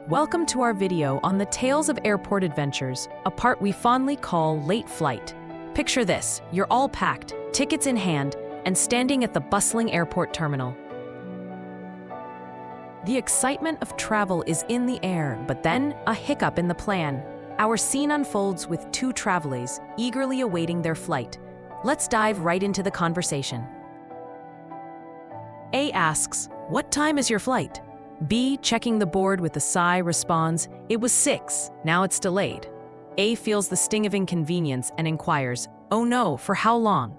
Welcome to our video on the Tales of Airport Adventures, a part we fondly call late flight. Picture this, you're all packed, tickets in hand, and standing at the bustling airport terminal. The excitement of travel is in the air, but then a hiccup in the plan. Our scene unfolds with two travelers eagerly awaiting their flight. Let's dive right into the conversation. A asks, "What time is your flight?" B, checking the board with a sigh, responds, "It was 6, now it's delayed." A feels the sting of inconvenience and inquires, "Oh no, for how long?"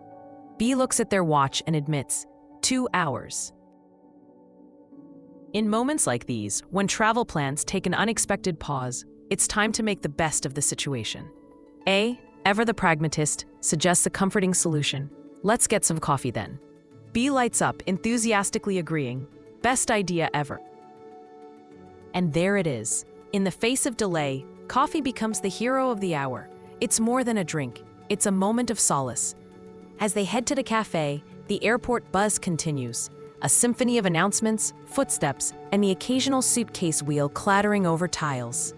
B looks at their watch and admits, 2 hours. In moments like these, when travel plans take an unexpected pause, it's time to make the best of the situation. A, ever the pragmatist, suggests a comforting solution. "Let's get some coffee then." B lights up, enthusiastically agreeing, "Best idea ever." And there it is. In the face of delay, coffee becomes the hero of the hour. It's more than a drink, it's a moment of solace. As they head to the cafe, the airport buzz continues, a symphony of announcements, footsteps, and the occasional suitcase wheel clattering over tiles.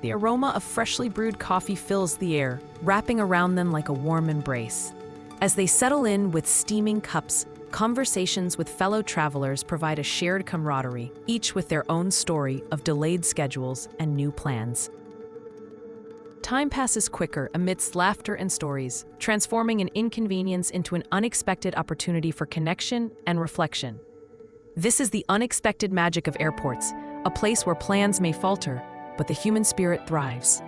The aroma of freshly brewed coffee fills the air, wrapping around them like a warm embrace. As they settle in with steaming cups, conversations with fellow travelers provide a shared camaraderie, each with their own story of delayed schedules and new plans. Time passes quicker amidst laughter and stories, transforming an inconvenience into an unexpected opportunity for connection and reflection. This is the unexpected magic of airports, a place where plans may falter, but the human spirit thrives.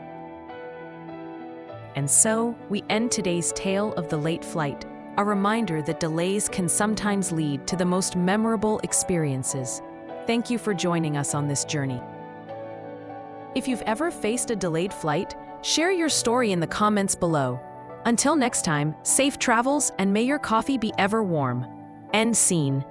And so, we end today's tale of the late flight, a reminder that delays can sometimes lead to the most memorable experiences. Thank you for joining us on this journey. If you've ever faced a delayed flight, share your story in the comments below. Until next time, safe travels and may your coffee be ever warm. End scene.